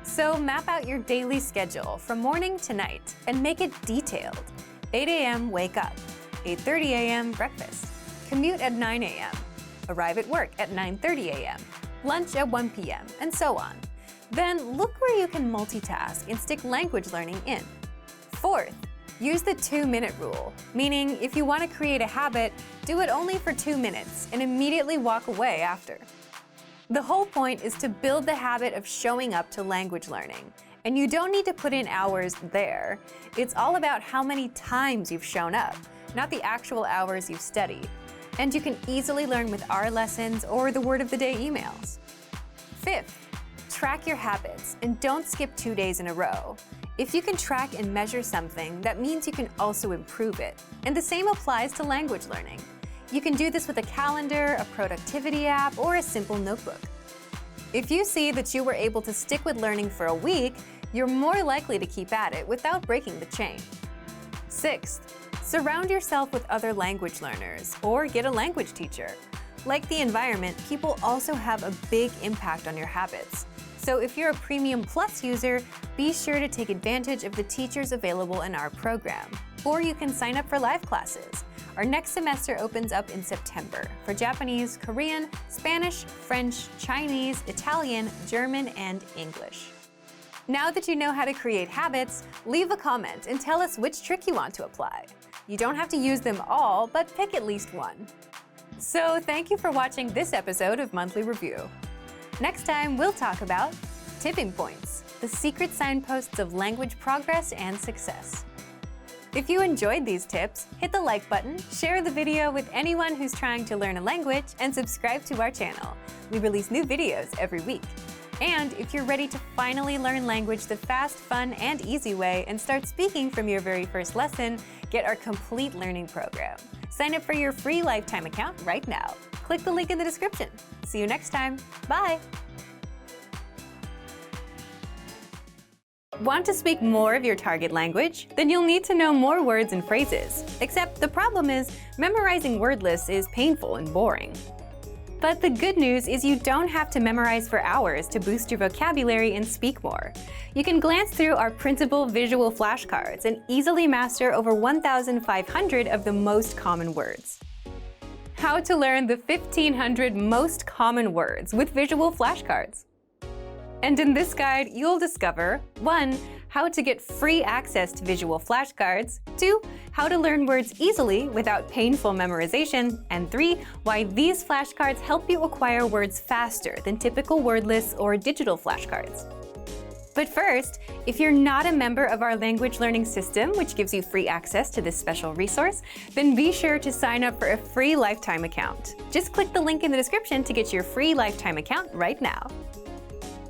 So map out your daily schedule from morning to night and make it detailed. 8 a.m. wake up, 8:30 a.m. breakfast, commute at 9 a.m., arrive at work at 9:30 a.m., lunch at 1 p.m., and so on. Then look where you can multitask and stick language learning in. Fourth, use the 2-minute rule, meaning if you want to create a habit, do it only for 2 minutes and immediately walk away after. The whole point is to build the habit of showing up to language learning. And you don't need to put in hours there. It's all about how many times you've shown up, not the actual hours you've studied. And you can easily learn with our lessons or the word of the day emails. Fifth, track your habits and don't skip 2 days in a row. If you can track and measure something, that means you can also improve it. And the same applies to language learning. You can do this with a calendar, a productivity app, or a simple notebook. If you see that you were able to stick with learning for a week, you're more likely to keep at it without breaking the chain. Sixth, surround yourself with other language learners or get a language teacher. Like the environment, people also have a big impact on your habits. So if you're a Premium Plus user, be sure to take advantage of the teachers available in our program. Or you can sign up for live classes. Our next semester opens up in September for Japanese, Korean, Spanish, French, Chinese, Italian, German, and English. Now that you know how to create habits, leave a comment and tell us which trick you want to apply. You don't have to use them all, but pick at least one. So thank you for watching this episode of Monthly Review. Next time, we'll talk about tipping points, the secret signposts of language progress and success. If you enjoyed these tips, hit the like button, share the video with anyone who's trying to learn a language, and subscribe to our channel. We release new videos every week. And if you're ready to finally learn language the fast, fun, and easy way and start speaking from your very first lesson, get our complete learning program. Sign up for your free lifetime account right now. Click the link in the description. See you next time. Bye! Want to speak more of your target language? Then you'll need to know more words and phrases. Except the problem is, memorizing word lists is painful and boring. But the good news is you don't have to memorize for hours to boost your vocabulary and speak more. You can glance through our printable visual flashcards and easily master over 1,500 of the most common words. How to learn the 1,500 most common words with visual flashcards. And in this guide, you'll discover 1. How to get free access to visual flashcards, 2. How to learn words easily without painful memorization, and 3. Why these flashcards help you acquire words faster than typical word lists or digital flashcards. But first, if you're not a member of our language learning system, which gives you free access to this special resource, then be sure to sign up for a free lifetime account. Just click the link in the description to get your free lifetime account right now.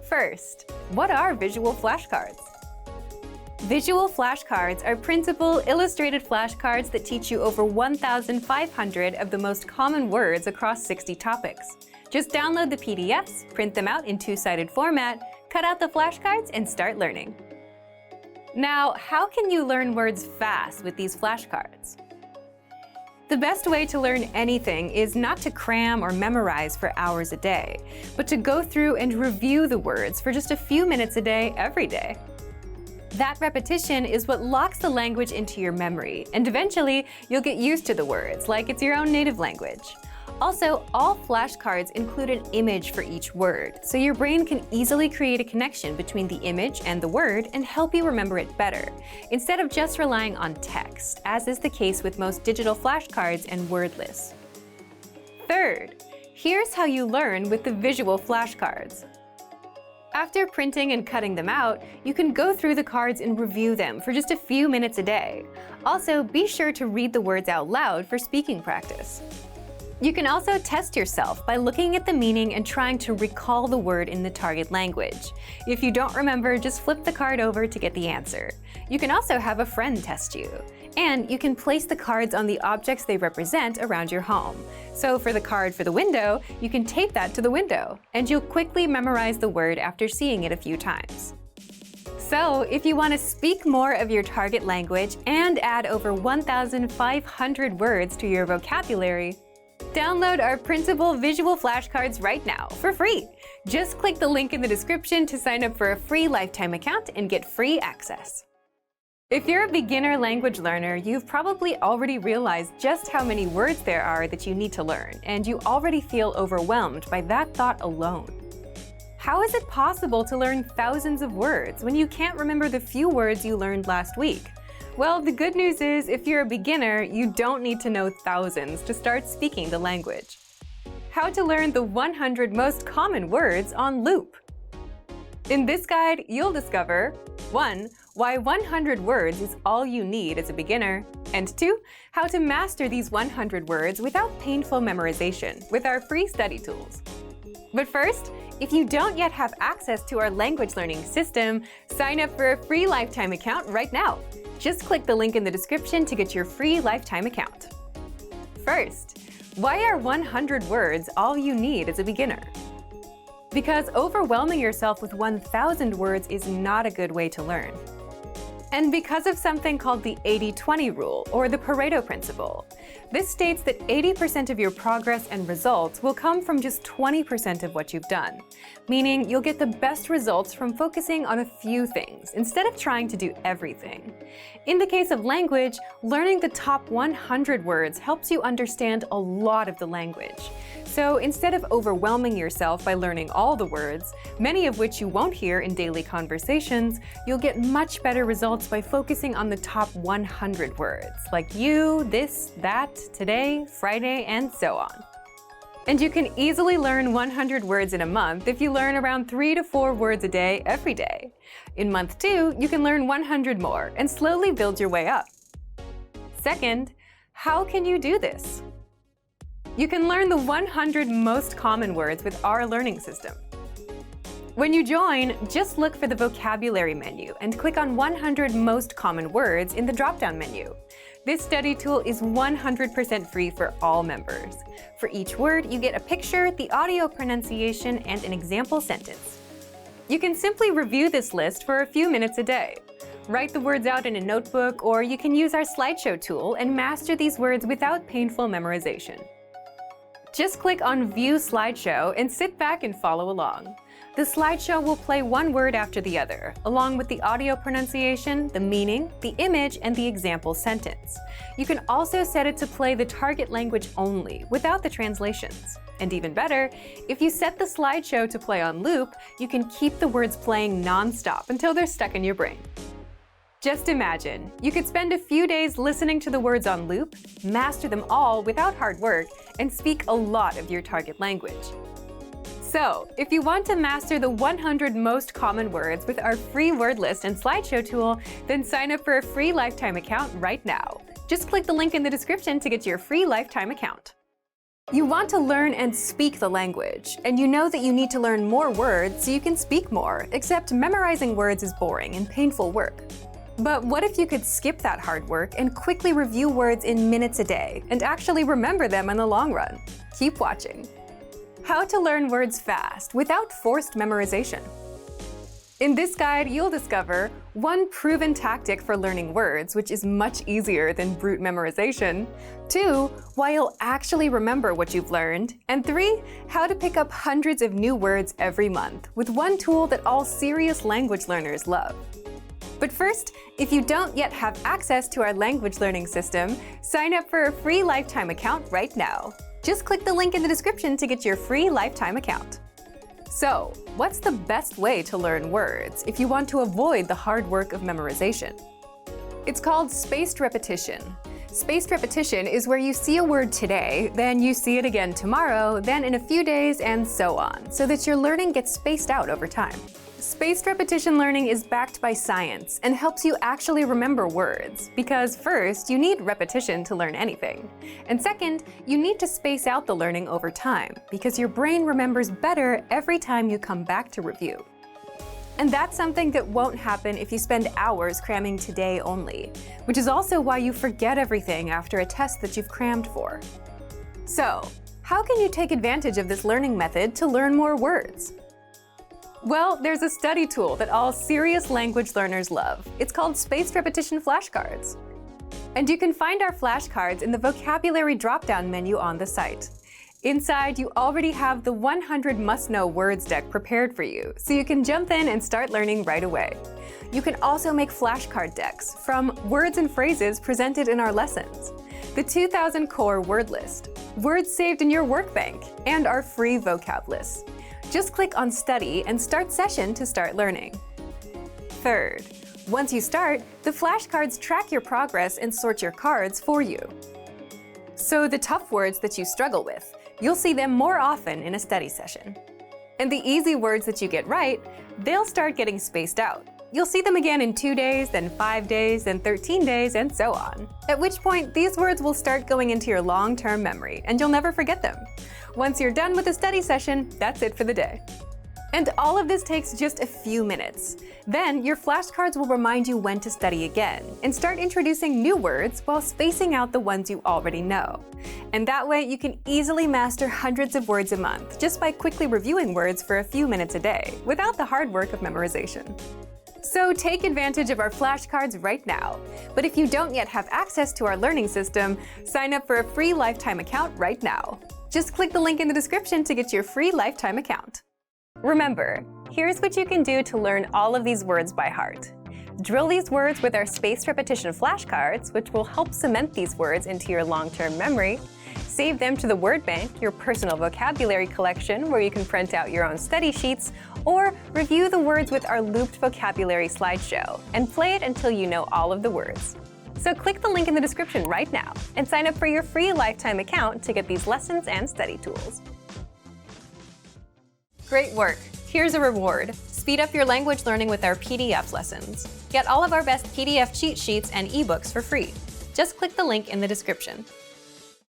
First, what are visual flashcards? Visual flashcards are printable, illustrated flashcards that teach you over 1,500 of the most common words across 60 topics. Just download the PDFs, print them out in two-sided format, cut out the flashcards, and start learning. Now, how can you learn words fast with these flashcards? The best way to learn anything is not to cram or memorize for hours a day, but to go through and review the words for just a few minutes a day every day. That repetition is what locks the language into your memory, and eventually you'll get used to the words like it's your own native language. Also, all flashcards include an image for each word, so your brain can easily create a connection between the image and the word and help you remember it better, instead of just relying on text, as is the case with most digital flashcards and word lists. Third, here's how you learn with the visual flashcards. After printing and cutting them out, you can go through the cards and review them for just a few minutes a day. Also, be sure to read the words out loud for speaking practice. You can also test yourself by looking at the meaning and trying to recall the word in the target language. If you don't remember, just flip the card over to get the answer. You can also have a friend test you. And you can place the cards on the objects they represent around your home. So for the card for the window, you can tape that to the window, and you'll quickly memorize the word after seeing it a few times. So, if you want to speak more of your target language and add over 1,500 words to your vocabulary, download our printable visual flashcards right now for free. Just click the link in the description to sign up for a free lifetime account and get free access. If you're a beginner language learner, you've probably already realized just how many words there are that you need to learn, and you already feel overwhelmed by that thought alone. How is it possible to learn thousands of words when you can't remember the few words you learned last week? Well, the good news is, if you're a beginner, you don't need to know thousands to start speaking the language. How to learn the 100 most common words on loop. In this guide, you'll discover 1. Why 100 words is all you need as a beginner, and 2. How to master these 100 words without painful memorization with our free study tools. But first, if you don't yet have access to our language learning system, sign up for a free lifetime account right now. Just click the link in the description to get your free lifetime account. First, why are 100 words all you need as a beginner? Because overwhelming yourself with 1,000 words is not a good way to learn. And because of something called the 80-20 rule, or the Pareto principle. This states that 80% of your progress and results will come from just 20% of what you've done, meaning you'll get the best results from focusing on a few things instead of trying to do everything. In the case of language, learning the top 100 words helps you understand a lot of the language. So instead of overwhelming yourself by learning all the words, many of which you won't hear in daily conversations, you'll get much better results by focusing on the top 100 words, like you, this, that, today, Friday, and so on. And you can easily learn 100 words in a month if you learn around 3 to 4 words a day every day. In month 2, you can learn 100 more and slowly build your way up. Second, how can you do this? You can learn the 100 most common words with our learning system. When you join, just look for the vocabulary menu and click on 100 most common words in the drop-down menu. This study tool is 100% free for all members. For each word, you get a picture, the audio pronunciation, and an example sentence. You can simply review this list for a few minutes a day. Write the words out in a notebook, or you can use our slideshow tool and master these words without painful memorization. Just click on View Slideshow and sit back and follow along. The slideshow will play one word after the other, along with the audio pronunciation, the meaning, the image, and the example sentence. You can also set it to play the target language only, without the translations. And even better, if you set the slideshow to play on loop, you can keep the words playing non-stop until they're stuck in your brain. Just imagine, you could spend a few days listening to the words on loop, master them all without hard work, and speak a lot of your target language. So, if you want to master the 100 most common words with our free word list and slideshow tool, then sign up for a free lifetime account right now. Just click the link in the description to get your free lifetime account. You want to learn and speak the language, and you know that you need to learn more words so you can speak more, except memorizing words is boring and painful work. But what if you could skip that hard work and quickly review words in minutes a day and actually remember them in the long run? Keep watching. How to learn words fast without forced memorization. In this guide, you'll discover 1 proven tactic for learning words, which is much easier than brute memorization, 2 why you'll actually remember what you've learned, and 3 how to pick up hundreds of new words every month with one tool that all serious language learners love. But first, if you don't yet have access to our language learning system, sign up for a free lifetime account right now. Just click the link in the description to get your free lifetime account. So, what's the best way to learn words if you want to avoid the hard work of memorization? It's called spaced repetition. Spaced repetition is where you see a word today, then you see it again tomorrow, then in a few days, and so on, so that your learning gets spaced out over time. Spaced repetition learning is backed by science and helps you actually remember words, because first, you need repetition to learn anything. And second, you need to space out the learning over time, because your brain remembers better every time you come back to review. And that's something that won't happen if you spend hours cramming today only, which is also why you forget everything after a test that you've crammed for. So, how can you take advantage of this learning method to learn more words? Well, there's a study tool that all serious language learners love. It's called Spaced Repetition Flashcards. And you can find our flashcards in the vocabulary drop-down menu on the site. Inside, you already have the 100 must-know words deck prepared for you, so you can jump in and start learning right away. You can also make flashcard decks from words and phrases presented in our lessons, the 2000 core word list, words saved in your workbank, and our free vocab list. Just click on Study and Start Session to start learning. Third, once you start, the flashcards track your progress and sort your cards for you. So the tough words that you struggle with, you'll see them more often in a study session. And the easy words that you get right, they'll start getting spaced out. You'll see them again in 2 days, then 5 days, then 13 days, and so on. At which point, these words will start going into your long-term memory, and you'll never forget them. Once you're done with the study session, that's it for the day. And all of this takes just a few minutes. Then your flashcards will remind you when to study again and start introducing new words while spacing out the ones you already know. And that way you can easily master hundreds of words a month just by quickly reviewing words for a few minutes a day without the hard work of memorization. So take advantage of our flashcards right now. But if you don't yet have access to our learning system, sign up for a free lifetime account right now. Just click the link in the description to get your free lifetime account. Remember, here's what you can do to learn all of these words by heart. Drill these words with our spaced repetition flashcards, which will help cement these words into your long-term memory. Save them to the word bank, your personal vocabulary collection, where you can print out your own study sheets, or review the words with our looped vocabulary slideshow, and play it until you know all of the words. So click the link in the description right now and sign up for your free lifetime account to get these lessons and study tools. Great work! Here's a reward. Speed up your language learning with our PDF lessons. Get all of our best PDF cheat sheets and ebooks for free. Just click the link in the description.